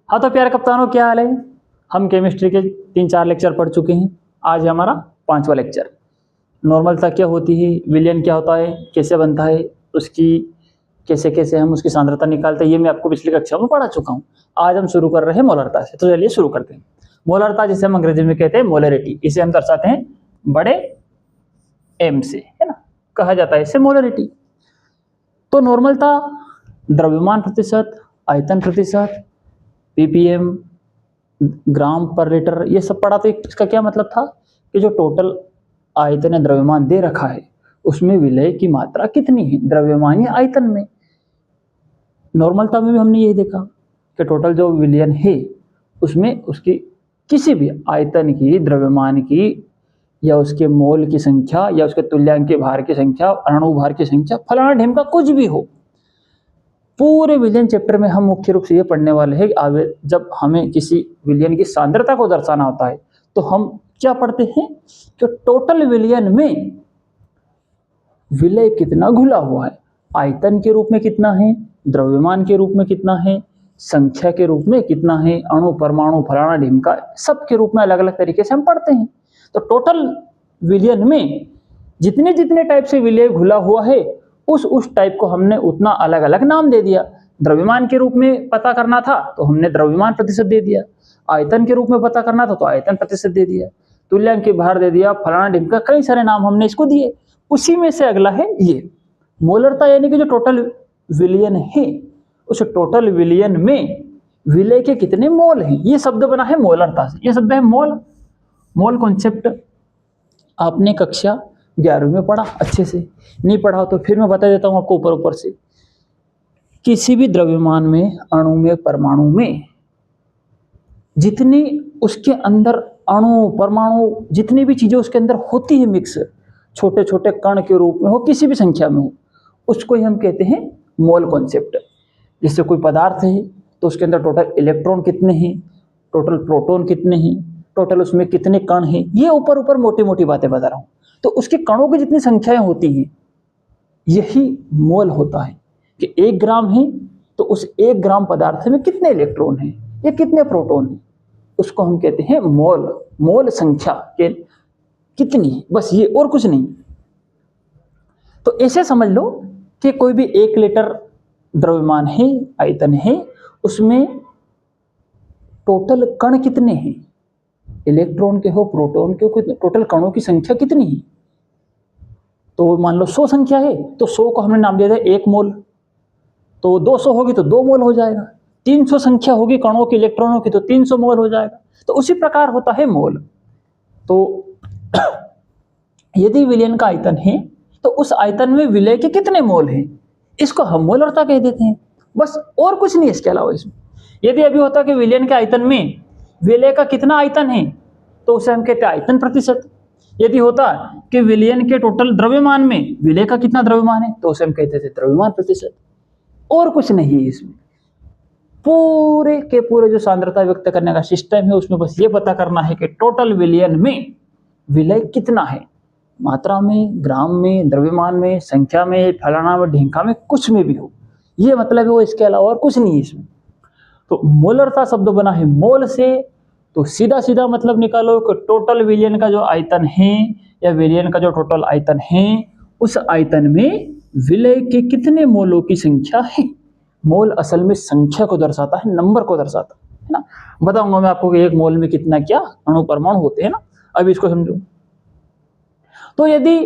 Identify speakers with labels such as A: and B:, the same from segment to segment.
A: हाँ तो प्यारे कप्तानों, क्या हाल है। हम केमिस्ट्री के 3-4 लेक्चर पढ़ चुके हैं। आज हमारा 5वां लेक्चर। नॉर्मलता क्या होती है, विलयन क्या होता है, कैसे बनता है, उसकी कैसे कैसे हम उसकी सांद्रता निकालते हैं, ये मैं आपको पिछली कक्षा में पढ़ा चुका हूँ। आज हम शुरू कर रहे हैं मोलरता से। तो चलिए शुरू करते हैं। मोलरता जिसे हम अंग्रेजी में कहते हैं मोलरिटी, इसे हम दर्शाते हैं बड़े एम से, है ना, कहा जाता है इसे मोलरिटी। तो नॉर्मलता द्रव्यमान प्रतिशत, आयतन प्रतिशत, पीपीएम, ग्राम पर लीटर, ये सब पढ़ा। तो इसका क्या मतलब था कि जो टोटल आयतन या द्रव्यमान दे रखा है उसमें विलय की मात्रा कितनी है, द्रव्यमान या आयतन में। नॉर्मलता में भी हमने यही देखा कि टोटल जो विलयन है उसमें उसकी किसी भी आयतन की, द्रव्यमान की, या उसके मोल की संख्या, या उसके तुल्यांक भार की संख्या, अणु भार की संख्या, फलाना ढिमका कुछ भी हो। पूरे विलयन चैप्टर में हम मुख्य रूप से ये पढ़ने वाले हैं कि जब हमें किसी विलयन की सांद्रता को दर्शाना होता है तो हम क्या पढ़ते हैं कि टोटल विलयन में विलय कितना घुला हुआ है, आयतन के रूप में कितना है, द्रव्यमान के रूप में कितना है, संख्या के रूप में कितना है, अणु परमाणु फलाना ढिमका, सब के रूप में अलग अलग तरीके से हम पढ़ते हैं। तो टोटल विलयन में जितने जितने टाइप से विलय घुला हुआ है उस टाइप को हमने उतना अलग अलग नाम दे दिया। द्रव्यमान के रूप में पता करना था तो हमने द्रव्यमान प्रतिशत दे दिया, आयतन के रूप में पता करना था तो आयतन प्रतिशत दे दिया, तुल्यांक भार दे दिया, फलाना ढिमका, कई सारे नाम हमने इसको दिए। उसी में से अगला है ये मोलरता, यानी कि जो टोटल विलयन है उस टोटल विलयन में विलय के कितने मोल हैं, ये शब्द बना है मोलरता से। ये शब्द है मोल। मोल कॉन्सेप्ट आपने कक्षा 11वीं में पढ़ा, अच्छे से नहीं पढ़ा तो फिर मैं बता देता हूं आपको ऊपर ऊपर से। किसी भी द्रव्यमान में, अणु में, परमाणु में जितनी उसके अंदर अणु परमाणु जितनी भी चीजें उसके अंदर होती है मिक्स, छोटे छोटे कण के रूप में हो, किसी भी संख्या में हो, उसको ही हम कहते हैं मोल कॉन्सेप्ट। जैसे कोई पदार्थ है तो उसके अंदर टोटल इलेक्ट्रॉन कितने हैं, टोटल प्रोटॉन कितने हैं, टोटल उसमें कितने कण हैं, ये ऊपर ऊपर मोटी मोटी बातें बता रहा हूं। तो उसके कणों की जितनी संख्याएं होती हैं यही मोल होता है कि 1 ग्राम है तो उस 1 ग्राम पदार्थ में कितने इलेक्ट्रॉन हैं या कितने प्रोटॉन हैं, उसको हम कहते हैं मोल। मोल संख्या के कितनी, बस ये, और कुछ नहीं। तो ऐसे समझ लो कि कोई भी 1 लीटर द्रव्यमान है, आयतन है, उसमें टोटल कण कितने हैं, इलेक्ट्रॉन के हो, प्रोटॉन के हो, टोटल कणों की संख्या कितनी है। तो मान लो 100 संख्या है तो 100 को हमने नाम दिया था 1 मोल, तो 200 होगी तो 2 मोल हो जाएगा, 300 संख्या होगी कणों की, इलेक्ट्रॉनों की, तो 300 मोल हो जाएगा। तो उसी प्रकार होता है मोल। तो यदि विलयन का आयतन है तो उस आयतन में विलय के कितने मोल हैं, इसको हम मोलरता कह देते हैं, बस, और कुछ नहीं इसके अलावा इसमें। यदि अभी होता कि विलयन के आयतन में विलय का कितना आयतन है तो उसे हम कहते हैं आयतन प्रतिशत। यदि होता कि विलयन के टोटल द्रव्यमान में विलय का कितना द्रव्यमान है तो उसे हम कहते थे द्रव्यमान प्रतिशत। और कुछ नहीं है इसमें। पूरे के पूरे जो सांद्रता व्यक्त करने का सिस्टम है उसमें बस ये पता करना है कि टोटल विलयन में विलय कितना है, मात्रा में, ग्राम में, द्रव्यमान में, संख्या में, फलाना में, ढिंका में, कुछ में भी हो, ये मतलब है वो, इसके अलावा और कुछ नहीं है इसमें। तो मोलरता शब्द बना है मोल से, तो सीधा सीधा मतलब निकालो कि टोटल विलयन का जो आयतन है या विलयन का जो टोटल आयतन है उस आयतन में विलय के कितने मोलों की संख्या है। मोल असल में संख्या को दर्शाता है, नंबर को दर्शाता है ना। बताऊंगा मैं आपको कि एक मोल में कितना क्या अणु परमाणु होते हैं ना। अभी इसको समझो। तो यदि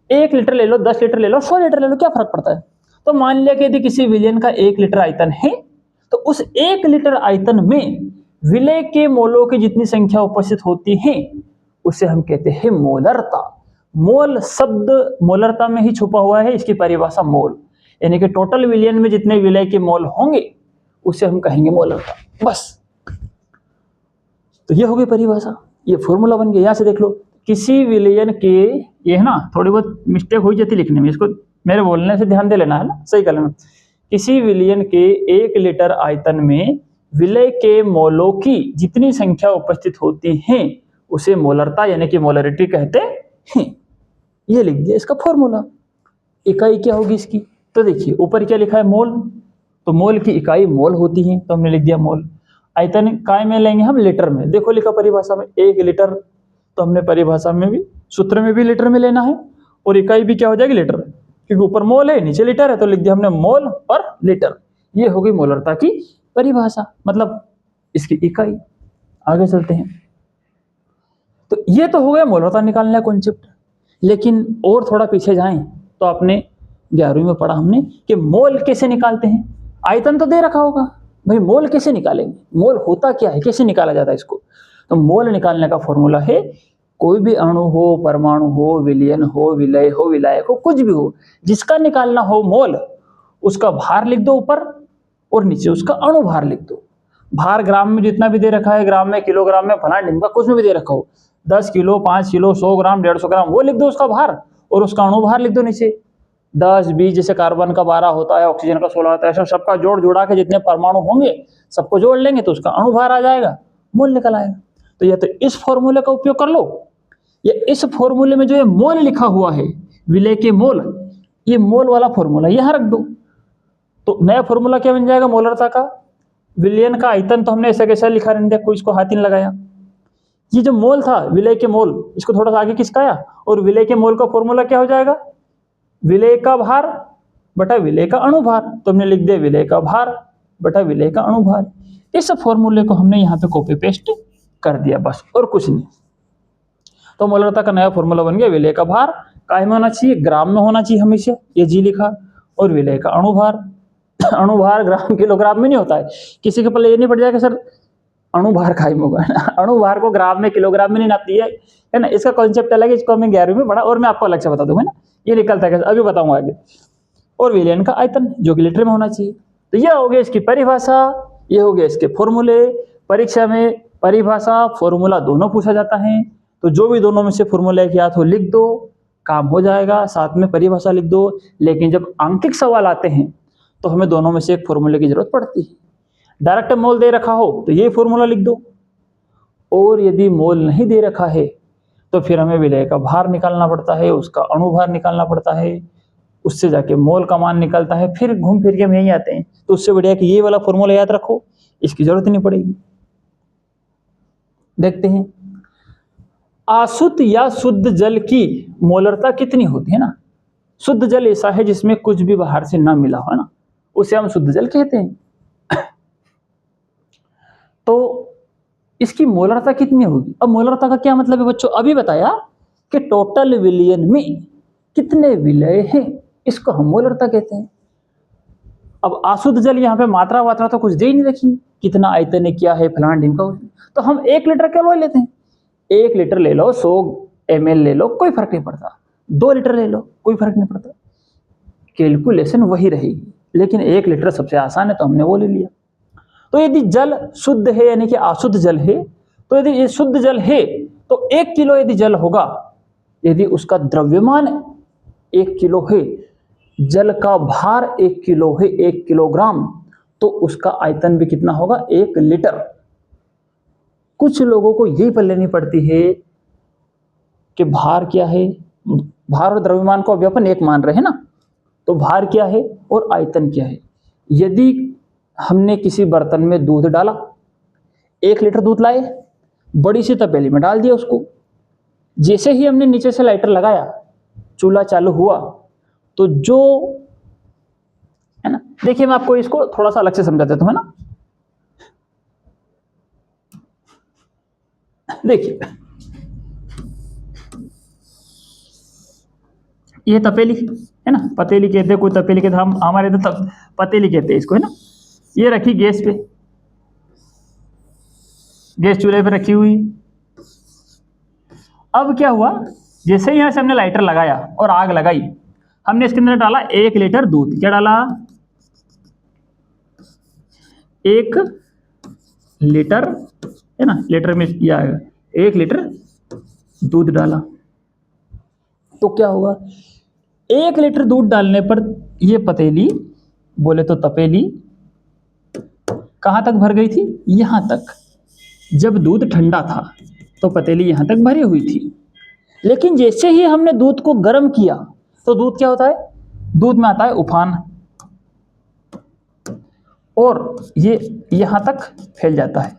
A: 1 लीटर ले लो, 10 लीटर ले लो, 100 लीटर ले लो, क्या फर्क पड़ता है। तो मान लिया कि यदि किसी विलयन का 1 लीटर आयतन है तो उस 1 लीटर आयतन में विलय के मोलों की जितनी संख्या उपस्थित होती है उसे हम कहते हैं मोलरता। मोल शब्द मोलरता में ही छुपा हुआ है, इसकी परिभाषा मोल, यानी कि टोटल विलयन में जितने विलय के मोल होंगे उसे हम कहेंगे मोलरता, बस। तो ये हो गई परिभाषा, ये फॉर्मूला बन गया। यहां से देख लो, किसी विलयन के, ये है ना, थोड़ी बहुत मिस्टेक हो जाती लिखने में, इसको मेरे बोलने से ध्यान दे लेना है ना, सही कर लेना। किसी विलयन के 1 लीटर आयतन में विलय के मोलों की जितनी संख्या उपस्थित होती है उसे मोलरता यानी कि मोलरिटी कहते हैं। ये लिख दिया इसका फॉर्मूला। इकाई क्या होगी इसकी, तो देखिए ऊपर क्या लिखा है मोल, तो मोल की इकाई मोल होती है, तो हमने लिख दिया मोल। आयतन काय में लेंगे हम? लीटर में। देखो लिखा परिभाषा में 1 लीटर, तो हमने परिभाषा में भी, सूत्र में भी लीटर में लेना है, और इकाई भी क्या हो जाएगी? लीटर, क्योंकि ऊपर मोल है नीचे लीटर है, तो लिख दिया हमने मोल और लीटर। ये होगी मोलरता की परिभाषा, मतलब इसकी इकाई। आगे चलते हैं। तो ये तो हो गया मोलरता निकालने का कॉन्सेप्ट, लेकिन और थोड़ा पीछे जाएं तो आपने 11वीं में पढ़ा हमने कि मोल कैसे निकालते हैं। आयतन तो दे रखा होगा भाई, मोल कैसे निकालेंगे? मोल होता क्या है, कैसे निकाला जाता है इसको? तो मोल निकालने का फॉर्मूला है, कोई भी अणु हो, परमाणु हो, विलयन हो, विलय हो, विलायक हो, कुछ भी हो, जिसका निकालना हो मोल, उसका भार लिख दो ऊपर और नीचे उसका अणु भार लिख दो। भार ग्राम में जितना भी दे रखा है, ग्राम में, किलोग्राम में, फलाना ढिमका, कुछ में भी दे रखा हो, 10 किलो, 5 किलो, 100 ग्राम, 150 ग्राम, वो लिख दो उसका भार, और उसका अणु भार लिख दो नीचे। 10, 20, जैसे कार्बन का 12 होता है, ऑक्सीजन का 16 होता है, ऐसा सबका जोड़ जुड़ा के जितने परमाणु होंगे सबको जोड़ लेंगे तो उसका अणु भार आ जाएगा, मोल निकल आएगा। तो या तो इस फॉर्मूले का उपयोग कर लो, या इस फॉर्मूले में जो ये मोल लिखा हुआ है, विलय के मोल, ये मोल वाला फॉर्मूला यहां रख दो। तो नया फॉर्मूला क्या बन जाएगा मोलरता का? विलयन का आयतन तो हमने ऐसा कैसा लिखा रहने दिया, कोई इसको हाथ ही नहीं लगाया। ये जो मोल था, विलय के मोल, इसको थोड़ा सा आगे खिसकाया, और विलय के मोल का फॉर्मूला क्या हो जाएगा? विलय का भार बटा विलय का अणु भार। तो हमने लिख दिया विलय का भार बटा विलय का अणु भार। इस फॉर्मूले को हमने यहाँ पे कॉपी पेस्ट कर दिया, बस और कुछ नहीं। तो मोलरता का नया फॉर्मूला बन गया, विलय का भार काय में होना चाहिए? ग्राम में होना चाहिए हमेशा, ये जी लिखा, और विलय का अणु भार, अणु भार ग्राम किलोग्राम में नहीं होता है। किसी के पहले ये नहीं पड़ जाएगा सर अणु भार काय में होगा, अणु भार को ग्राम में किलोग्राम में नहीं नापती है ना, इसका कॉन्सेप्ट अलग है, इसको हमें 11वीं में पढ़ा, और मैं आपको अलग से बता दूंगा ना, ये निकलता है कैसे अभी बताऊंगा आगे। और विलयन का आयतन जो कि लीटर में होना चाहिए। तो यह हो गया इसकी परिभाषा, ये हो गया इसके फॉर्मूले। परीक्षा में परिभाषा फॉर्मूला दोनों पूछा जाता है, तो जो भी दोनों में से फॉर्मूला याद हो लिख दो, काम हो जाएगा, साथ में परिभाषा लिख दो। लेकिन जब आंकिक सवाल आते हैं तो हमें दोनों में से एक फॉर्मूले की जरूरत पड़ती है। डायरेक्ट मोल दे रखा हो तो ये फॉर्मूला लिख दो, और यदि मोल नहीं दे रखा है तो फिर हमें विलय का भार निकालना पड़ता है, उसका अणु भार निकालना पड़ता है, उससे जाके मोल का मान निकलता है, फिर घूम फिर के हम यहीं आते हैं। तो उससे बढ़िया कि ये वाला फॉर्मूला याद रखो, इसकी जरूरत नहीं पड़ेगी। देखते हैं अशुद्ध या शुद्ध जल की मोलरता कितनी होती है ना। शुद्ध जल ऐसा है जिसमें कुछ भी बाहर से ना मिला हो ना, उसे हम शुद्ध जल कहते हैं। तो इसकी मोलरता कितनी होगी? अब मोलरता का क्या मतलब है बच्चों? अभी बताया कि टोटल विलयन में कितने विलय हैं, इसको हम मोलरता कहते हैं। अब अशुद्ध जल यहाँ पे मात्रा वात्रा तो कुछ दे ही नहीं रखी, कितना आयतन है, क्या है, फलाना ढिमका, तो हम 1 लीटर क्या ले लेते हैं। 1 लीटर ले लो, 100 ml ले लो, कोई फर्क नहीं पड़ता। 2 लीटर ले लो, कोई फर्क नहीं पड़ता, कैलकुलेशन वही रहेगी। लेकिन 1 लीटर सबसे आसान है तो हमने वो ले लिया। तो यदि जल शुद्ध है यानी कि अशुद्ध जल है, तो यदि ये शुद्ध जल है तो 1 किलो यदि जल होगा, यदि उसका द्रव्यमान 1 किलो है, जल का भार 1 किलो है, 1 किलोग्राम, तो उसका आयतन भी कितना होगा? 1 लीटर। कुछ लोगों को यही पल्ले नहीं पड़ती है कि भार क्या है, भार और द्रव्यमान को अभी अपन एक मान रहे हैं ना, तो भार क्या है और आयतन क्या है। यदि हमने किसी बर्तन में दूध डाला, 1 लीटर दूध लाए, बड़ी सी तपेली में डाल दिया उसको, जैसे ही हमने नीचे से लाइटर लगाया, चूल्हा चालू हुआ, तो जो है ना, देखिए मैं आपको इसको थोड़ा सा अलग से समझा देता हूं, है ना। देखिए ये तपेली है ना, पतेली कहते हैं, कोई तपेली कहते, हम हमारे इधर तो पतेली कहते हैं इसको, है ना। ये रखी गैस पे, गैस चूल्हे पे रखी हुई। अब क्या हुआ, जैसे ही यहां से हमने लाइटर लगाया और आग लगाई, हमने इसके अंदर डाला 1 लीटर दूध। क्या डाला? 1 लीटर, है ना, लीटर में यह आएगा, 1 लीटर दूध डाला। तो क्या होगा, 1 लीटर दूध डालने पर ये पतेली, बोले तो तपेली, कहां तक भर गई थी? यहां तक। जब दूध ठंडा था तो पतेली यहां तक भरी हुई थी, लेकिन जैसे ही हमने दूध को गर्म किया तो दूध क्या होता है? दूध में आता है उफान। और ये यहाँ तक फैल जाता है,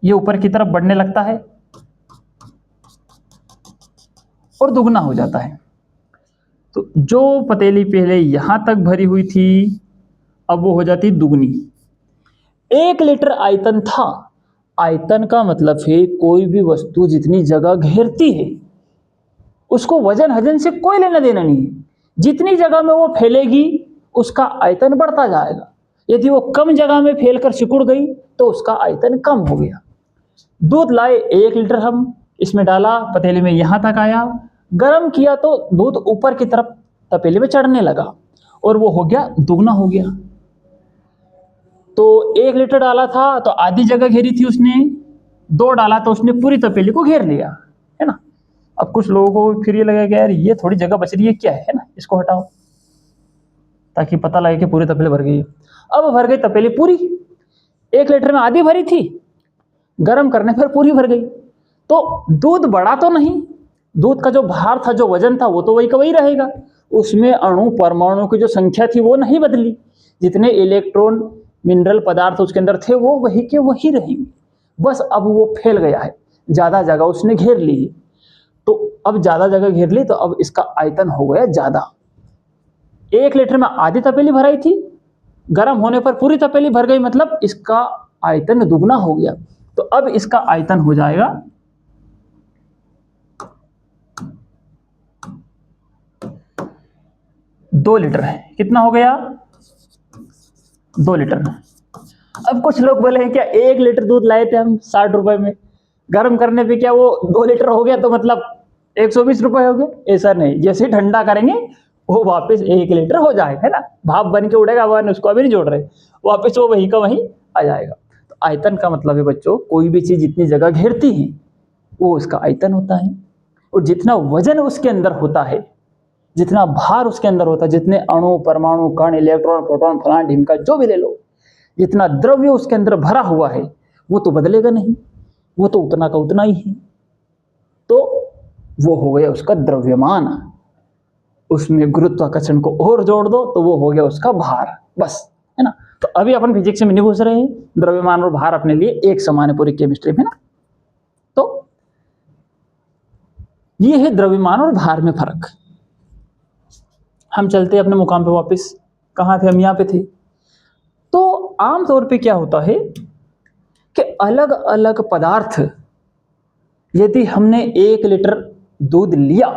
A: ये ऊपर की तरफ बढ़ने लगता है और दुगना हो जाता है। तो जो पतीली पहले यहाँ तक भरी हुई थी अब वो हो जाती दुगनी। 1 लीटर आयतन था। आयतन का मतलब है कोई भी वस्तु जितनी जगह घेरती है उसको वजन हजन से कोई लेना देना नहीं है। जितनी जगह में वो फैलेगी उसका आयतन बढ़ता जाएगा। यदि वो कम जगह में फैलकर सिकुड़ गई तो उसका आयतन कम हो गया। दूध लाए 1 लीटर, हम इसमें डाला, पतीले में यहां तक आया, गर्म किया तो दूध ऊपर की तरफ तपेले में चढ़ने लगा और वो हो गया दुगना हो गया। तो 1 लीटर डाला था तो आधी जगह घेरी थी उसने, 2 डाला तो उसने पूरी तपेली को घेर लिया, है ना। अब कुछ लोगों को फिर ये लगेगा कि यार ये थोड़ी जगह बच रही है, क्या है ना, इसको हटाओ ताकि पता लगे कि पूरी तपेली भर गई है। अब भर गई तपेली पूरी, 1 लीटर में आधी भरी थी, गर्म करने पर पूरी भर गई। तो दूध बढ़ा तो नहीं, दूध का जो भार था, जो वजन था, वो तो वही का वही रहेगा। उसमें अणु परमाणु की जो संख्या थी वो नहीं बदली, जितने इलेक्ट्रॉन मिनरल पदार्थ उसके अंदर थे वो वही के वही रहेंगे। बस अब वो फैल गया है, ज्यादा जगह उसने घेर ली। तो अब ज्यादा जगह घेर ली तो अब इसका आयतन हो गया ज्यादा। 1 लीटर में आधी तपेली भराई थी, गर्म होने पर पूरी तपेली भर गई, मतलब इसका आयतन दुगना हो गया। तो अब इसका आयतन हो जाएगा 2 लीटर है। कितना हो गया? 2 लीटर। अब कुछ लोग बोले हैं क्या 1 लीटर दूध लाए थे हम 60 रुपए में, गर्म करने पे क्या वो 2 लीटर हो गया तो मतलब 120 रुपए हो गए? ऐसा नहीं, जैसे ठंडा करेंगे वो वापस 1 लीटर हो जाएगा, है ना। भाप बन के उड़ेगा, वन उसको अभी नहीं जोड़ रहे, वापस वो वही का वही आ जाएगा। तो आयतन का मतलब है बच्चों, कोई भी चीज जितनी जगह घेरती है वो उसका आयतन होता है। और जितना वजन उसके अंदर होता है, जितना भार उसके अंदर होता है, जितने अणु परमाणु कण इलेक्ट्रॉन प्रोटॉन फलान ढिमका जो भी ले लो, जितना द्रव्य उसके अंदर भरा हुआ है वो तो बदलेगा नहीं, वो तो उतना का उतना ही है। तो वो हो गया उसका द्रव्यमान। उसमें गुरुत्वाकर्षण को और जोड़ दो तो वो हो गया उसका भार, बस, है ना। तो अभी अपन फिजिक्स में नहीं घुस रहे हैं, द्रव्यमान और भार अपने लिए एक समान है पूरी केमिस्ट्री में ना। तो ये है द्रव्यमान और भार में फर्क। हम चलते अपने मुकाम पे वापस। कहाँ थे हम? यहाँ पे थे। तो आमतौर पे क्या होता है कि अलग अलग पदार्थ, यदि हमने 1 लीटर दूध लिया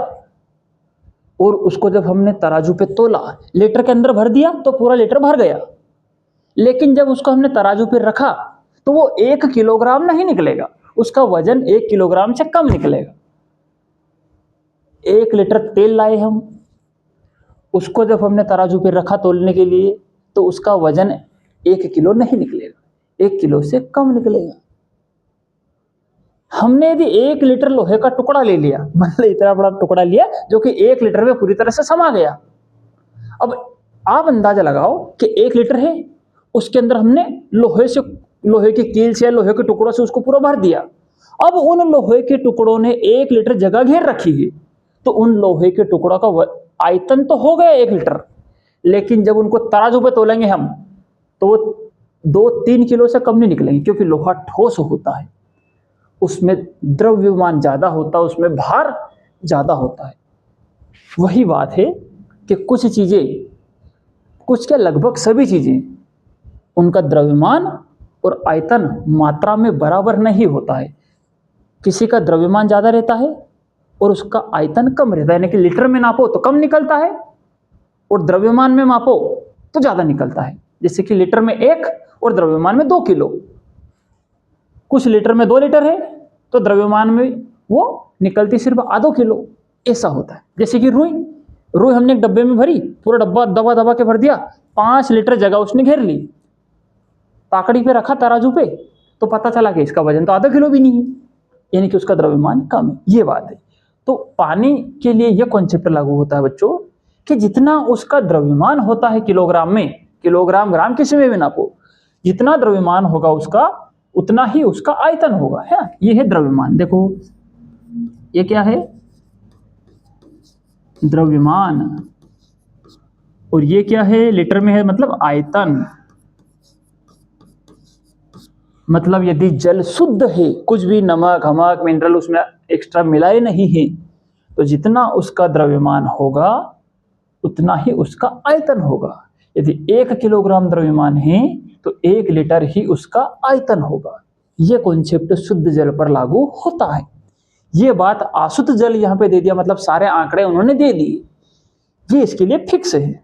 A: और उसको जब हमने तराजू पे तोला, लीटर के अंदर भर दिया तो पूरा लीटर भर गया। लेकिन जब उसको हमने तराजू पे रखा तो वो 1 किलोग्राम नहीं निकलेगा, उसका वजन 1 किलोग्राम से कम निकलेगा। 1 लीटर तेल लाए हम, उसको जब हमने तराजू पे रखा तोलने के लिए तो उसका वजन 1 किलो नहीं निकलेगा, 1 किलो से कम निकलेगा। हमने यदि 1 लीटर लोहे का टुकड़ा ले लिया, मतलब इतना बड़ा टुकड़ा लिया जो कि 1 लीटर में पूरी तरह से समा गया। अब आप अंदाजा लगाओ कि 1 लीटर है, उसके अंदर हमने लोहे के कील से या लोहे के टुकड़ों से उसको पूरा भर दिया। अब उन लोहे के टुकड़ों ने 1 लीटर जगह घेर रखी है, तो उन लोहे के टुकड़ों का आयतन तो हो गया 1 लीटर, लेकिन जब उनको तराजू पे तोलेंगे हम तो वो 2-3 किलो से कम नहीं निकलेंगे, क्योंकि लोहा ठोस होता है, उसमें द्रव्यमान ज्यादा होता है, उसमें भार ज्यादा होता है। वही बात है कि कुछ चीजें, कुछ क्या लगभग सभी चीजें, उनका द्रव्यमान और आयतन मात्रा में बराबर नहीं होता है। किसी का द्रव्यमान ज्यादा रहता है और उसका आयतन कम रहता है, यानी कि लीटर में नापो तो कम निकलता है और द्रव्यमान में मापो तो ज्यादा निकलता है। जैसे कि लीटर में 1 और द्रव्यमान में 2 किलो। कुछ लीटर में 2 लीटर है तो द्रव्यमान में वो निकलती सिर्फ आधो किलो, ऐसा होता है। जैसे कि रुई हमने एक डब्बे में भरी, पूरा डब्बा दबा दबा के भर दिया, 5 लीटर जगह उसने घेर ली, ताकड़ी पे रखा तराजू पे तो पता चला कि इसका वजन तो आधा किलो भी नहीं है, यानी कि उसका द्रव्यमान कम है। ये बात है। तो पानी के लिए यह कॉन्सेप्ट लागू होता है बच्चों कि जितना उसका द्रव्यमान होता है किलोग्राम में, किलोग्राम ग्राम किसी में भी नापो, जितना द्रव्यमान होगा उसका उतना ही उसका आयतन होगा, है। ये है द्रव्यमान। देखो ये क्या है? द्रव्यमान। और ये क्या है? लीटर में है, मतलब आयतन। मतलब यदि जल शुद्ध है, कुछ भी नमक हमक मिनरल उसमें एक्स्ट्रा मिलाए नहीं है, तो जितना उसका द्रव्यमान होगा उतना ही उसका आयतन होगा। यदि 1 किलोग्राम द्रव्यमान है तो 1 लीटर ही उसका आयतन होगा। यह कॉन्सेप्ट शुद्ध जल पर लागू होता है। ये बात अशुद्ध जल यहाँ पे दे दिया, मतलब सारे आंकड़े उन्होंने दे दिए, ये इसके लिए फिक्स है।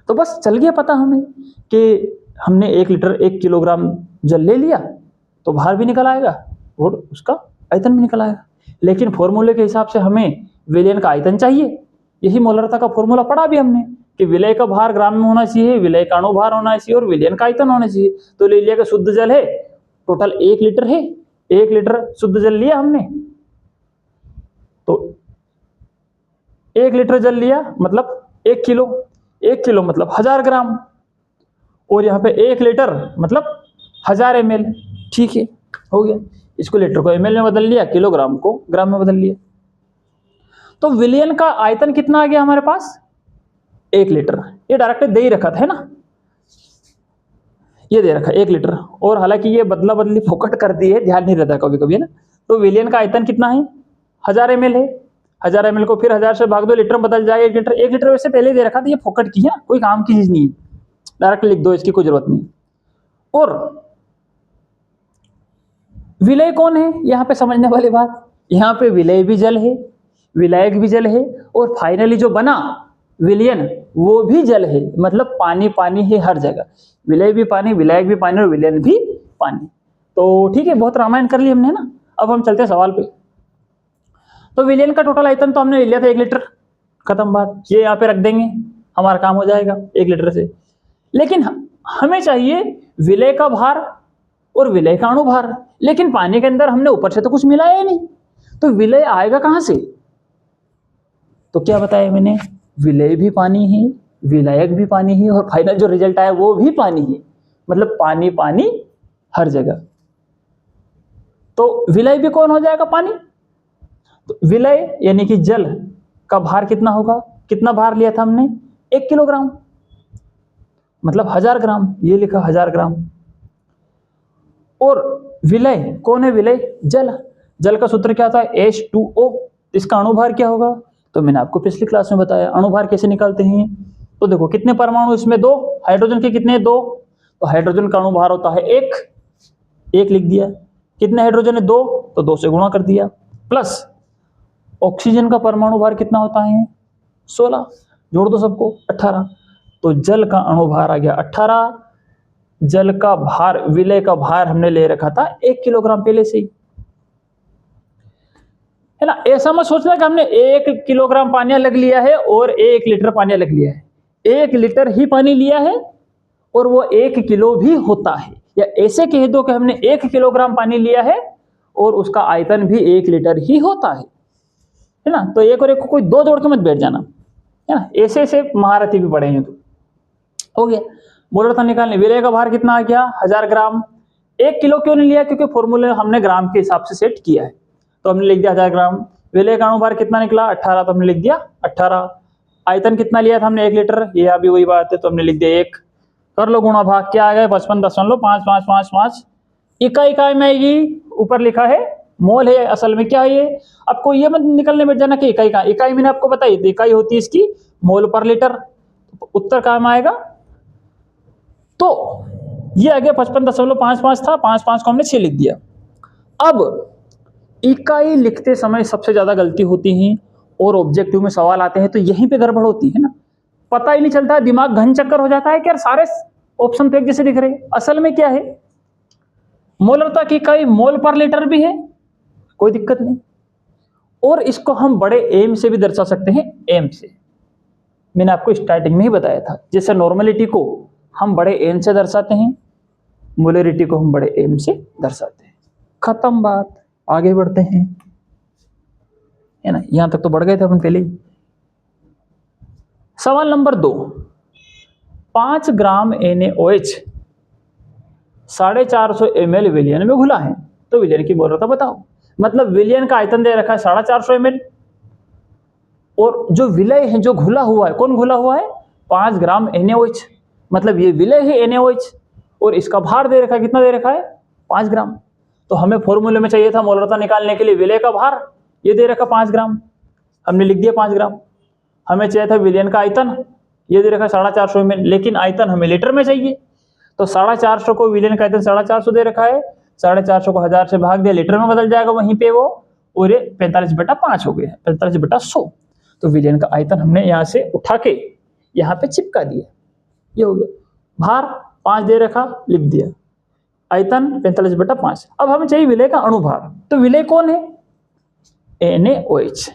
A: तो बस चल गया पता हमें कि हमने 1 लीटर 1 किलोग्राम जल ले लिया तो भार भी निकल आएगा और उसका आयतन भी निकल आएगा। लेकिन फॉर्मूले के हिसाब से हमें विलयन का आयतन चाहिए। यही मोलरता का फॉर्मूला पढ़ा भी हमने कि विलय का भार ग्राम में होना चाहिए, विलय का अणुभार होना चाहिए और विलयन का आयतन होना चाहिए। तो ले लिया कि शुद्ध जल है, टोटल 1 लीटर है, 1 लीटर शुद्ध जल लिया हमने, तो 1 लीटर जल लिया मतलब 1 किलो, 1 किलो मतलब 1000 ग्राम, और यहाँ पे 1 लीटर मतलब 1000 ml। ठीक है, हो गया। इसको लीटर को ml में बदल लिया, किलोग्राम को ग्राम में बदल लिया। तो विलयन का आयतन कितना आ गया हमारे पास? 1 लीटर। ये डायरेक्ट दे ही रखा था, है ना, ये दे रखा 1 लीटर, और हालांकि ये बदला बदली फोकट कर दी है, ध्यान नहीं रहता कभी कभी, है ना। तो विलयन का आयतन कितना है? 1000 ml है। 1000 ml को फिर 1000 से भाग दो, लीटर बदल जाएगा 1 लीटर। 1 लीटर वैसे पहले दे रखा था, ये फोकट की है, कोई काम की चीज नहीं है, डायरेक्ट लिख दो, इसकी कोई जरूरत नहीं। और विलय कौन है यहाँ पे समझने वाली बात, यहाँ पे विलय भी जल है, विलायक भी जल है, और फाइनली जो बना विलयन वो भी जल है। मतलब पानी पानी है हर जगह, विलय भी पानी, विलायक भी पानी और विलयन भी पानी। तो ठीक है, बहुत रामायण कर ली हमने ना। अब हम चलते हैं सवाल पे। तो विलयन का टोटल आयतन तो हमने ले लिया था 1 लीटर, खत्म बात, ये यहाँ पे रख देंगे, हमारा काम हो जाएगा 1 लीटर से। लेकिन हमें चाहिए विलय का भार और विलय का अणुभार, लेकिन पानी के अंदर हमने ऊपर से तो कुछ मिलाया ही नहीं, तो विलय आएगा कहां से? तो क्या बताया मैंने, विलय भी पानी है, विलायक भी पानी है, और फाइनल जो रिजल्ट आया वो भी पानी है। मतलब पानी पानी हर जगह। तो विलय भी कौन हो जाएगा? पानी। तो विलय यानी कि जल का भार कितना होगा? कितना भार लिया था हमने? 1 किलोग्राम, मतलब 1000 ग्राम, ये लिखा 1000 ग्राम। और विलय कौन है? विलय जल। जल का सूत्र क्या था? H2O। इसका अणुभार क्या होगा? तो मैंने आपको पिछली क्लास में बताया अणुभार कैसे निकालते हैं। तो देखो कितने परमाणु इसमें? 2। हाइड्रोजन के कितने? 2। तो हाइड्रोजन का अणुभार होता है 1, 1 लिख दिया। कितने हाइड्रोजन है? 2, तो 2 से गुणा कर दिया। प्लस ऑक्सीजन का परमाणु भार कितना होता है? 16, जोड़ दो सबको, 18। तो जल का अणुभार आ गया 18। जल का भार, विलय का भार हमने ले रखा था 1 किलोग्राम पहले से ही, है ना। ऐसा मत सोचना कि हमने 1 किलोग्राम पानी अलग लिया है और 1 लीटर पानी अलग लिया है। 1 लीटर ही पानी लिया है और वो 1 किलो भी होता है। या ऐसे कह दो कि हमने 1 किलोग्राम पानी लिया है और उसका आयतन भी 1 लीटर ही होता है ना। तो एक और एक को कोई 2 जोड़ के मत बैठ जाना, है ना। ऐसे ऐसे महारथी भी पड़े हैं। तो हो गया। मोलरता निकालने, विलय का भार कितना आ गया? 1000 ग्राम। 1 किलो क्यों नहीं लिया? क्योंकि फॉर्मूले हमने ग्राम के हिसाब से सेट किया है, तो हमने लिख दिया 1000 ग्राम। विलय का अणुभार कितना निकला? 18, तो हमने लिख दिया 18। आयतन कितना लिया था हमने? 1 लीटर, ये अभी वही बात है, तो हमने लिख दिया 1। कर लो गुणा भाग, क्या आ गया? 55.5555। इकाई में आएगी, ऊपर लिखा है मोल है, असल में क्या है ये? आपको ये मत निकलने बैठ जाना कि इकाई का, इकाई मैंने आपको बताई, तो इकाई होती है इसकी मोल पर लीटर। उत्तर काम आएगा। तो ये आ गया 55.55 था, 55 को हमने 6 लिख दिया। अब इकाई लिखते समय सबसे ज्यादा गलती होती है और ऑब्जेक्टिव में सवाल आते हैं तो यहीं पे गड़बड़ होती है ना। पता ही नहीं चलता है, दिमाग घन चक्कर हो जाता है कि यार सारे ऑप्शन तो एक जैसे दिख रहे हैं। असल में क्या है, मोलरता की इकाई मोल पर लीटर भी है, कोई दिक्कत नहीं, और इसको हम बड़े एम से भी दर्शा सकते हैं। एम से मैंने आपको स्टार्टिंग में ही बताया था, जैसे नॉर्मलिटी को हम बड़े एम से दर्शाते हैं, मोलरिटी को हम बड़े एम से दर्शाते हैं। खत्म बात, आगे बढ़ते हैं, है ना। यहां तक तो बढ़ गए थे अपन पहले ही। सवाल नंबर 2, 5 ग्राम NaOH 450 ml विलयन में घुला है, तो विलयन की मोलरता बताओ। मतलब विलयन का आयतन दे रखा है 450 ml, और जो विलय है, जो घुला हुआ है, कौन घुला हुआ है? 5 ग्राम NaOH। मतलब ये विलय है NaOH, और इसका भार दे रखा है, कितना दे रखा है? 5 ग्राम। तो हमें फॉर्मूले में चाहिए था मोलरता निकालने के लिए विलय का भार, ये दे रखा 5 ग्राम, हमने लिख दिया 5 ग्राम। हमें चाहिए था विलयन का आयतन, ये दे रखा 450 में, लेकिन आयतन हमें लीटर में चाहिए। तो 450 को विलयन का आयतन 450 दे रखा है, 450 को 1000 से भाग दिया, लीटर में बदल जाएगा वहीं पे वो, और ये 45/5 हो गया, 45/100। तो विलयन का आयतन हमने यहाँ से उठा के यहाँ पे चिपका दिया, ये हो गया। भार 5 दे रखा, लिख दिया, आयतन 45/5। अब हमें चाहिए विलय का अणुभार। तो विलय कौन है? NaOH।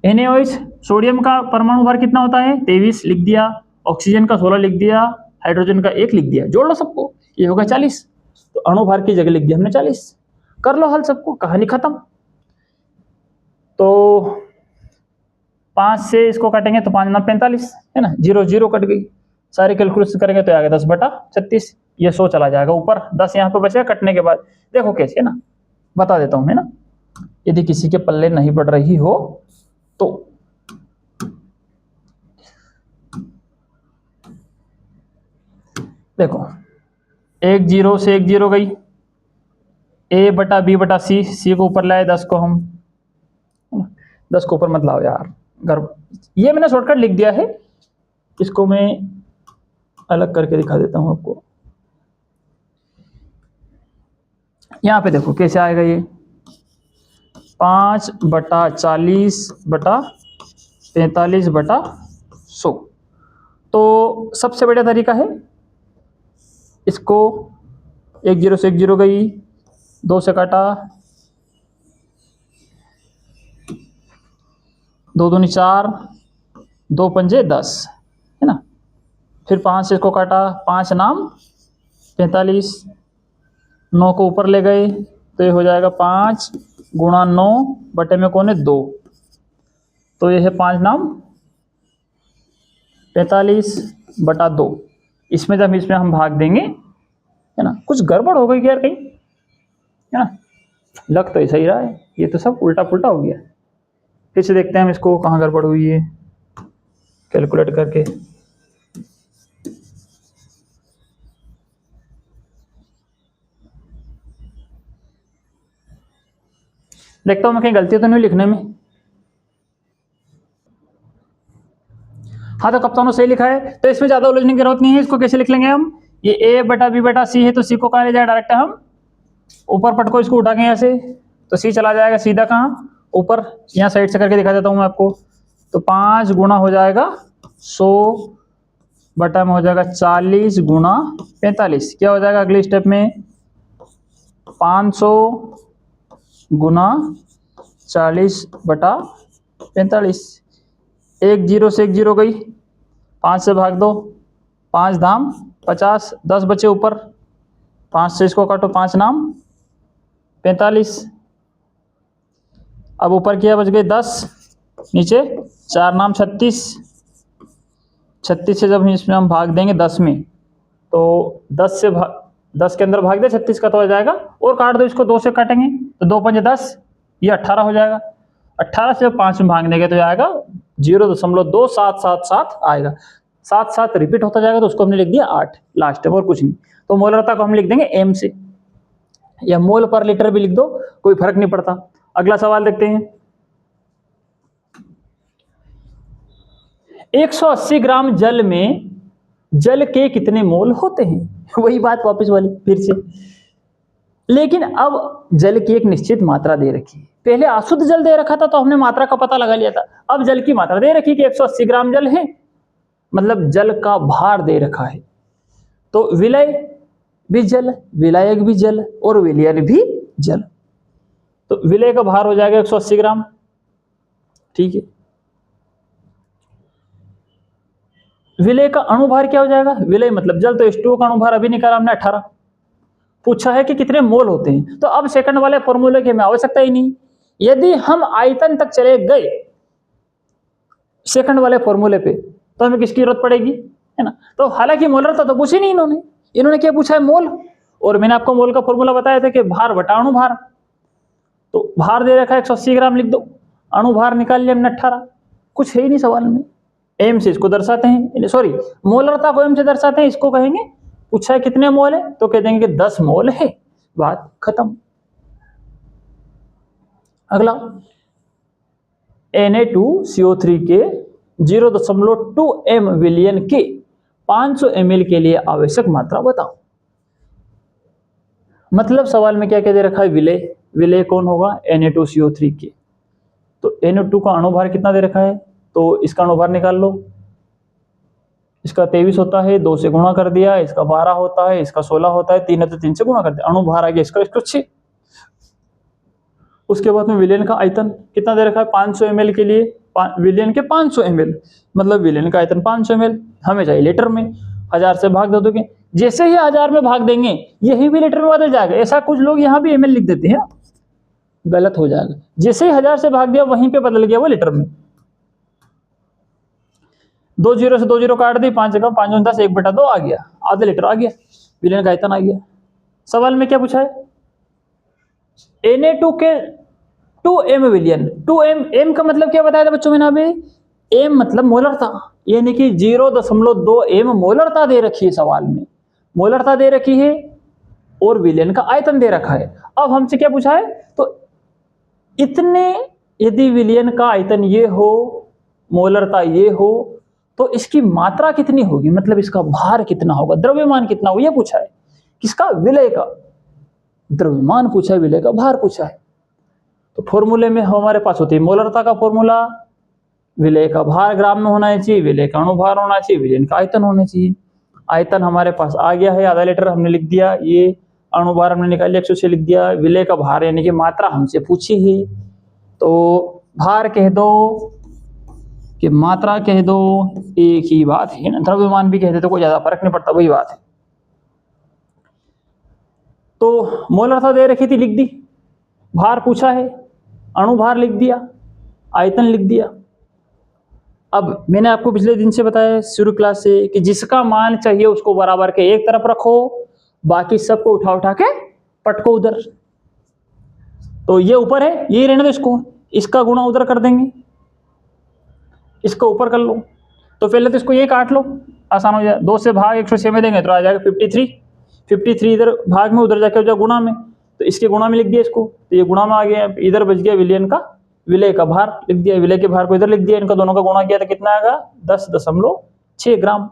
A: NaOH, सोडियम का परमाणु भार कितना होता है? 23 लिख दिया, ऑक्सीजन का 16 लिख दिया, हाइड्रोजन का 1 लिख दिया, जोड़ लो सबको, ये होगा 40। तो अणुभार की जगह लिख दिया हमने 40। कर लो हल सबको, कहानी खत्म। तो 5 से इसको काटेंगे तो 5 9 45 है ना, 0 0 कट गई, सारे कैलकुलेशन करेंगे तो आ गया 10/36। ये 100 चला जाएगा ऊपर, 10 यहाँ पे बचेगा कटने के बाद। देखो कैसे, है ना, बता देता हूँ, है ना, यदि किसी के पल्ले नहीं पड़ रही हो तो। देखो 1 0 से 1 0 गई, A/B/C, C को ऊपर लाए, 10 को हम, 10 को ऊपर मत लाओ यार, गर्भ, ये मैंने शॉर्टकट लिख दिया है, इसको मैं अलग करके दिखा देता हूं आपको। यहां पे देखो कैसे आएगा ये, 5/40/45/100। तो सबसे बढ़िया तरीका है, इसको 1 0 से 1 0 गई, 2 से काटा, 2 दूनी 4, 2 पंजे 10, है ना। फिर 5 से इसको काटा, 5 नाम 45, 9 को ऊपर ले गए तो ये हो जाएगा 5 गुणा 9 बटे में कौन है 2, तो ये है 5 नाम 45/2। इसमें जब इसमें हम भाग देंगे, है ना, कुछ गड़बड़ हो गई यार कहीं, है ना, लग तो ऐसा ही रहा है, ये तो सब उल्टा पुल्टा हो गया। फिर से देखते हैं हम इसको कहाँ गड़बड़ हुई है, कैलकुलेट करके। देखता हूं मैं कहीं गलती तो नहीं लिखने में। हाँ, तो कप्तानों सही लिखा है, तो इसमें ज्यादा उलझने की जरूरत नहीं है। इसको कैसे लिख लेंगे हम, ये A/B/C है, तो C को कहाँ ले जाए डायरेक्ट हम ऊपर, पटको इसको उठा के यहाँ से, तो C चला जाएगा सीधा कहाँ ऊपर, यहाँ साइड से करके दिखा देता हूँ मैं आपको। तो 5 गुणा हो जाएगा 100 बटा में हो जाएगा 40 गुणा 45, क्या हो जाएगा अगले स्टेप में, 500 गुणा 40/45। 1 0 से 1 0 गई, 5 से भाग दो, 5 धाम 50, 10 बचे ऊपर, 5 से इसको काटो, 5 नाम 45। अब ऊपर क्या बच गए 10, नीचे 4 नाम 36, 36 से जब इसमें हम भाग देंगे 10 में, तो 10 के अंदर भाग दे 36 का तो हो जाएगा, और काट दो इसको, 2 से काटेंगे तो 2 पंजे 10, ये 18 हो जाएगा। 18 से 5 में भाग देंगे तो आएगा 0.2777 आएगा। 7 7 रिपीट होता जाएगा, तो उसको हमने लिख दिया 8 लास्ट में, और कुछ नहीं। तो मोलरता को हम लिख देंगे m से, या मोल पर लीटर भी लिख दो, कोई फर्क नहीं पड़ता। अगला सवाल देखते हैं, 180 ग्राम जल में जल के कितने मोल होते हैं? वही बात वापस वाली फिर से, लेकिन अब जल की एक निश्चित मात्रा दे रखी है। पहले अशुद्ध जल दे रखा था तो हमने मात्रा का पता लगा लिया था, अब जल की मात्रा दे रखी कि 180 ग्राम जल है, मतलब जल का भार दे रखा है। तो विलय भी जल, विलायक भी जल, और विलयन भी जल। तो विलय का भार हो जाएगा 180 ग्राम, ठीक है। विलय का अणुभार क्या हो जाएगा, विलय मतलब जल, तो H2O का अणुभार अभी निकाला हमने 18। पूछा है कि कितने मोल होते हैं, तो अब सेकंड वाले फॉर्मूले की हमें आवश्यकता ही नहीं। यदि हम आयतन तक चले गए सेकंड वाले फॉर्मूले पे, तो हमें किसकी जरूरत पड़ेगी, है ना। तो हालांकि मोलरता तो पूछी नहीं इन्होंने क्या पूछा है, मोल। और मैंने आपको मोल का फॉर्मूला बताया था कि भार बटा अणुभार, तो भार दे रखा है 180 ग्राम, लिख दो, अणुभार निकाल लिया हमने 18, कुछ है ही नहीं सवाल में। एम से इसको दर्शाते हैं, सॉरी मोलरता को एम से दर्शाते हैं, इसको कहेंगे पूछा है कितने मोल है, तो कह देंगे कि 10 मोल है। बात खत्म। अगला Na2CO3 के 0.2 m विलियन के 500 ml के लिए आवश्यक मात्रा बताओ। मतलब सवाल में क्या क्या दे रखा है, विलय। विलय कौन होगा, Na2CO3 के। तो Na2 का अणुभार कितना दे रखा है, तो इसका अणुभार निकाल लो। इसका 23 होता है, 2 से गुणा कर दिया। इसका 12 होता है, इसका 16 होता है, 3 है तो 3 से गुणा कर दिया। अणुभार आ गया इसका 106। उसके बाद में विलयन का आयतन कितना दे रखा है, 500 ml के लिए विलयन के 500 ml, मतलब विलयन का आयतन 500 ml। हमें चाहिए लीटर में, 1000 से भाग दे दोगे। जैसे ही 1000 में भाग देंगे यही भी लीटर में बदल जाएगा। ऐसा कुछ लोग यहाँ भी ml लिख देते हैं, गलत हो जाएगा। जैसे ही 1000 से भाग दिया वहीं पे बदल गया वो लीटर में। 2 जीरो से 2 जीरो काट दी, 5 जगह 5 10, 1/2 आ गया, आधा लीटर आ गया, विलयन का आयतन आ गया। सवाल में क्या पूछा है, Na2 के 2m विलियन। 2m, m का मतलब क्या बताया था बच्चों मैंने अभी, m मतलब मोलरता, यानी कि 0.2 m मोलरता दे रखी है सवाल में, मोलरता दे रखी है और विलयन का आयतन दे रखा है। अब हमसे क्या पूछा है, तो इतने यदि विलयन का आयतन ये हो, मोलरता ये हो, तो इसकी मात्रा कितनी होगी, मतलब इसका भार कितना होगा, द्रव्यमान कितना होगा, ये पूछा है। किसका, विलय का। द्रव्यमान पूछा है, विलय का भार पूछा है। तो फॉर्मूले में हमारे पास होती है मोलरता का फॉर्मूला, विलय का भार ग्राम में होना चाहिए, विलय का अणुभार होना चाहिए, विलयन का आयतन होना चाहिए। आयतन हमारे पास आ गया है, आधा लीटर हमने लिख दिया, ये अणुभार हमने निकाल लिया 106 लिख दिया, विलय का भार यानी कि मात्रा हमसे पूछी है, तो भार कह दो कि मात्रा कह दो, एक ही बात है ना। द्रव्यमान भी कह दे तो कोई ज्यादा फर्क नहीं पड़ता, वही बात है। तो मोलरता दे रखी थी, लिख दी, भार पूछा है, अणुभार लिख दिया, आयतन लिख दिया। अब मैंने आपको पिछले दिन से बताया शुरू क्लास से कि जिसका मान चाहिए उसको बराबर के एक तरफ रखो, बाकी सबको उठा उठा के पटको उधर। तो ये ऊपर है, ये रहने दो, इसको इसका गुणा उधर कर देंगे, इसको ऊपर कर लो। तो पहले तो इसको ये काट लो, आसान हो जाए। 2 से भाग 106 में देंगे तो आ जाएगा 53 इधर भाग में, उधर जाके हो जाए गुणा में, तो इसके गुणा में लिख दिया इसको, तो ये गुणा में आ गया। इधर बच गया विलयन का, विलय का भार लिख दिया, विलय के भार को इधर लिख दिया, इनका दोनों का गुणा किया तो कितना आएगा, 10.6 ग्राम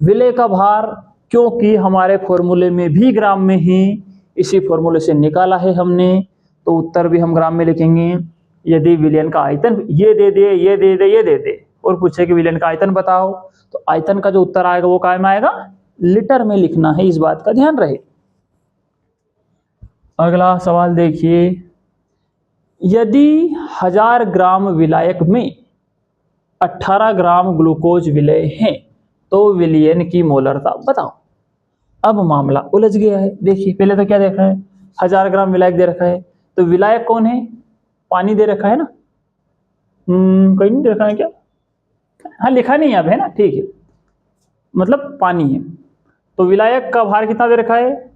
A: विलय का भार। क्योंकि हमारे फॉर्मूले में भी ग्राम में ही, इसी फॉर्मूले से निकाला है हमने, तो उत्तर भी हम ग्राम में लिखेंगे। यदि विलयन का आयतन ये दे दे, ये दे दे, ये दे दे और पूछे कि विलयन का आयतन बताओ, तो आयतन का जो उत्तर आएगा वो काय में आएगा, लीटर में लिखना है, इस बात का ध्यान रहे। अगला सवाल देखिए, यदि 1000 ग्राम विलायक में 18 ग्राम ग्लूकोज विलय है तो विलयन की मोलरता बताओ। अब मामला उलझ गया है। देखिए पहले तो क्या देखा है, 1000 ग्राम विलायक दे रखा है, तो विलायक कौन है, पानी दे रखा है ना, कहीं नहीं दे रखा है क्या, हाँ लिखा नहीं अब है ना, ठीक है, मतलब पानी है। तो विलायक का भार कितना दे रखा है,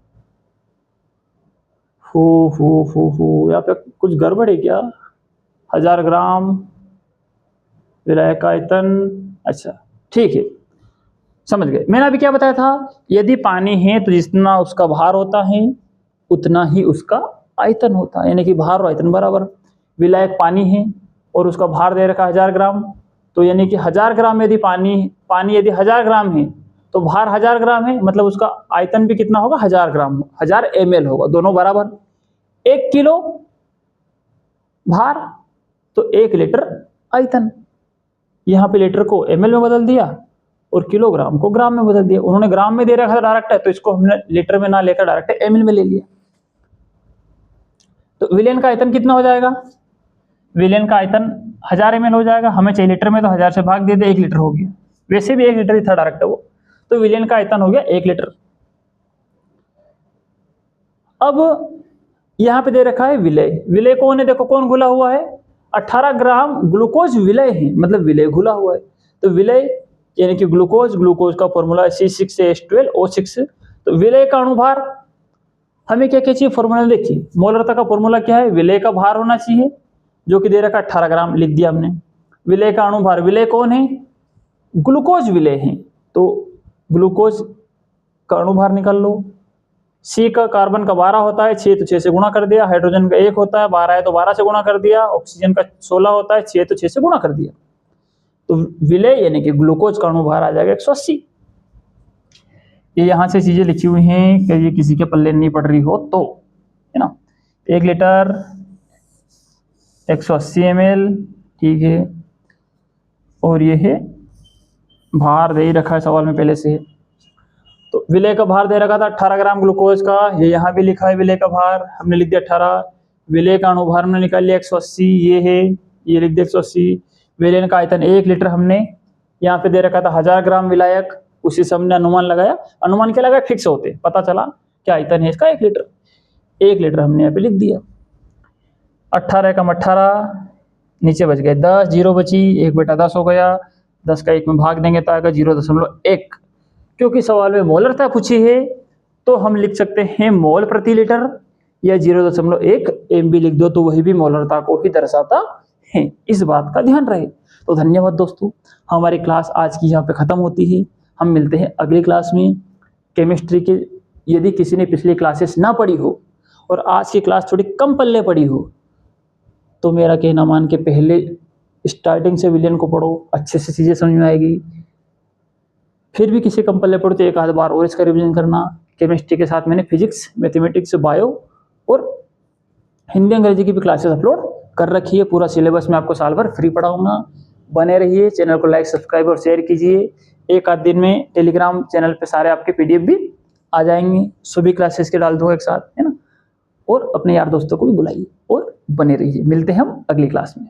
A: हो यहाँ पे कुछ गड़बड़ है क्या, 1000 ग्राम विलायक का आयतन, अच्छा ठीक है समझ गए। मैंने अभी क्या बताया था, यदि पानी है तो जितना उसका भार होता है उतना ही उसका आयतन होता है, यानी कि भार और आयतन बराबर। विलायक पानी है और उसका भार दे रखा 1000 ग्राम, तो यानी कि 1000 ग्राम यदि पानी यदि 1000 ग्राम है तो भार 1000 ग्राम है, मतलब उसका आयतन भी कितना होगा, 1000 ग्राम, 1000 ml होगा, दोनों बराबर। 1 किलो भार तो 1 लीटर आयतन, यहाँ पे लीटर को ml में बदल दिया और किलोग्राम को ग्राम में बदल दिया। उन्होंने ग्राम में दे रखा था डायरेक्ट है, तो इसको हमने लीटर में ना लेकर डायरेक्ट ml में ले लिया। तो विलयन का आयतन कितना हो जाएगा, विलयन का आयतन 1000 ml हो जाएगा, हमें चाहिए लीटर में, तो 1000 से भाग दे दे, 1 लीटर हो गया, वैसे भी 1 लीटर ही था डायरेक्ट वो, तो विलयन का आयतन हो गया 1 लीटर। अब यहाँ पे दे रखा है विलय, विलय कौन है, देखो कौन घुला हुआ है, 18 ग्राम ग्लूकोज विलय है, मतलब विलय घुला हुआ है। तो विलय यानी कि ग्लूकोज का फॉर्मूला C6H12O6, तो विलय का अणुभार हमें क्या क्या चाहिए, फॉर्मूला देखिए, मोलरता का फॉर्मूला क्या है, विलय का भार होना चाहिए जो कि दे रखा 18 ग्राम, लिख दिया हमने। विलय का अणुभार, विलय कौन है, ग्लूकोज विलय है, तो ग्लूकोज का अणुभार निकाल लो, सी का कार्बन का 12 होता है, 6 तो 6 से गुणा कर दिया। हाइड्रोजन का 1 होता है, 12 है तो 12 से गुणा कर दिया। ऑक्सीजन का 16 होता है, 6 तो 6 से गुणा कर दिया। तो विलेय यानी कि ग्लूकोज का अणु बाहर आ जाएगा 180। ये यहाँ से चीजें लिखी हुई हैं कि ये किसी के पल्ले नहीं पड़ रही हो तो, है ना। 1 लीटर 180 ml, ठीक है। और ये है भार दे ही रखा है सवाल में पहले से। तो विलेय का भार दे रखा था 18 ग्राम ग्लूकोज का, ये यहाँ भी लिखा है विलेय का भार, हमने लिख दिया 18। विलेय का अणुभार हमने निकाल लिया 180, ये है, ये लिख दिया 180। विलेय का आयतन 1 लीटर, हमने यहाँ पे दे रखा था 1000 ग्राम विलायक, उसी से हमने अनुमान लगाया। अनुमान क्या लगाया, फिक्स होते, पता चला क्या आयतन है इसका 1 लीटर। 1 लीटर हमने यहाँ पे लिख दिया। 18 कम 18, नीचे बच गए 10, 0 बची, 1/10 हो गया। 10 का 1 में भाग देंगे तो आएगा 0.1। क्योंकि सवाल में मोलरता पूछी है तो हम लिख सकते हैं मोल प्रति लीटर, या 0.1 MB लिख दो तो वही भी मोलरता को ही दर्शाता है। इस बात का ध्यान रहे। तो धन्यवाद दोस्तों, हमारी क्लास आज की यहाँ पे ख़त्म होती है। हम मिलते हैं अगली क्लास में केमिस्ट्री के। यदि किसी ने पिछली क्लासेस ना पढ़ी हो और आज की क्लास थोड़ी कम पल्ले पड़ी हो तो मेरा कहना मान के पहले स्टार्टिंग से विलियन को पढ़ो, अच्छे से चीज़ें समझ में आएगी। फिर भी किसी कम पल्ले पढ़ो तो एक आध बार और इसका रिविजन करना। केमिस्ट्री के साथ मैंने फिजिक्स, मैथमेटिक्स, बायो और हिंदी अंग्रेजी की भी क्लासेस अपलोड कर रखी है। पूरा सिलेबस मैं आपको साल भर फ्री पढ़ाऊंगा। बने रहिए, चैनल को लाइक, सब्सक्राइब और शेयर कीजिए। एक आध दिन में टेलीग्राम चैनल पे सारे आपके PDF भी आ जाएंगे। सभी क्लासेस के डाल दो एक साथ, है ना। और अपने यार दोस्तों को भी बुलाइए और बने रहिए। मिलते हैं हम अगली क्लास में।